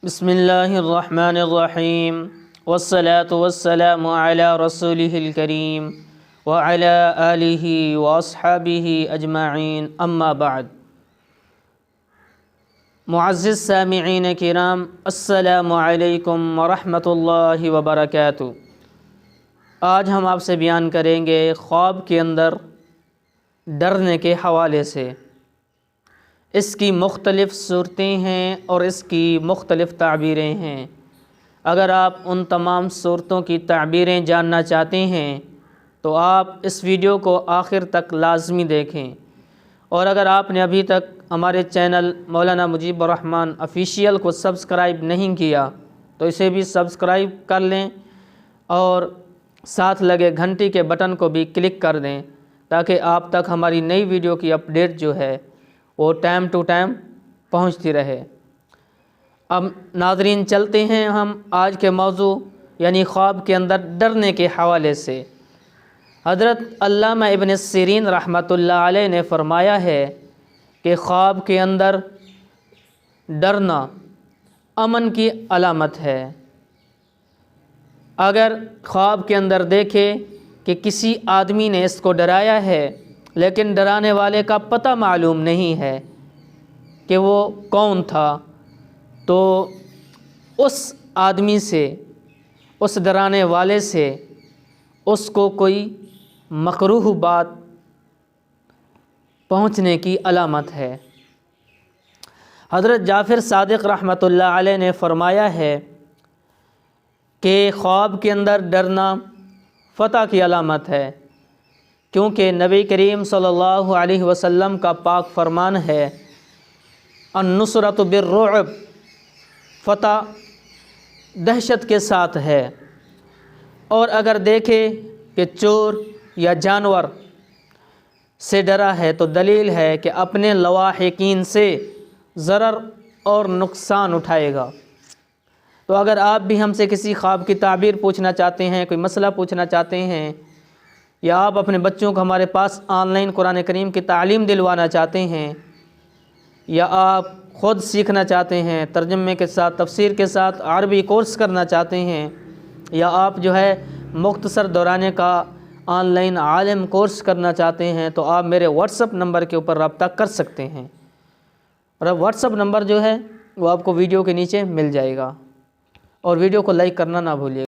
بسم اللہ الرحمن الرحیم والصلاة والسلام علی رسولہ الکریم وعلی آلہ واصحابہ اجمعین اما بعد۔ معزز سامعین کرام، السلام علیکم ورحمۃ اللہ وبرکاتہ۔ آج ہم آپ سے بیان کریں گے خواب کے اندر ڈرنے کے حوالے سے۔ اس کی مختلف صورتیں ہیں اور اس کی مختلف تعبیریں ہیں۔ اگر آپ ان تمام صورتوں کی تعبیریں جاننا چاہتے ہیں تو آپ اس ویڈیو کو آخر تک لازمی دیکھیں، اور اگر آپ نے ابھی تک ہمارے چینل مولانا مجیب الرحمن آفیشیل کو سبسکرائب نہیں کیا تو اسے بھی سبسکرائب کر لیں اور ساتھ لگے گھنٹی کے بٹن کو بھی کلک کر دیں تاکہ آپ تک ہماری نئی ویڈیو کی اپڈیٹ جو ہے وہ ٹائم ٹو ٹائم پہنچتی رہے۔ اب ناظرین، چلتے ہیں ہم آج کے موضوع یعنی خواب کے اندر ڈرنے کے حوالے سے۔ حضرت علامہ ابن سیرین رحمۃ اللہ علیہ نے فرمایا ہے کہ خواب کے اندر ڈرنا امن کی علامت ہے۔ اگر خواب کے اندر دیکھے کہ کسی آدمی نے اس کو ڈرایا ہے لیکن ڈرانے والے کا پتہ معلوم نہیں ہے کہ وہ کون تھا، تو اس آدمی سے، اس ڈرانے والے سے اس کو کوئی مکروہ بات پہنچنے کی علامت ہے۔ حضرت جعفر صادق رحمۃ اللہ علیہ نے فرمایا ہے کہ خواب کے اندر ڈرنا فتح کی علامت ہے، کیونکہ نبی کریم صلی اللہ علیہ وسلم کا پاک فرمان ہے النصرۃ بالرعب، فتح دہشت کے ساتھ ہے۔ اور اگر دیکھے کہ چور یا جانور سے ڈرا ہے تو دلیل ہے کہ اپنے لواحقین سے ضرر اور نقصان اٹھائے گا۔ تو اگر آپ بھی ہم سے کسی خواب کی تعبیر پوچھنا چاہتے ہیں، کوئی مسئلہ پوچھنا چاہتے ہیں، یا آپ اپنے بچوں کو ہمارے پاس آن لائن قرآن کریم کی تعلیم دلوانا چاہتے ہیں، یا آپ خود سیکھنا چاہتے ہیں، ترجمے کے ساتھ، تفسیر کے ساتھ عربی کورس کرنا چاہتے ہیں، یا آپ جو ہے مختصر دورانیہ کا آن لائن عالم کورس کرنا چاہتے ہیں، تو آپ میرے واٹس اپ نمبر کے اوپر رابطہ کر سکتے ہیں۔ اور واٹس اپ نمبر جو ہے وہ آپ کو ویڈیو کے نیچے مل جائے گا، اور ویڈیو کو لائک کرنا نہ بھولیے۔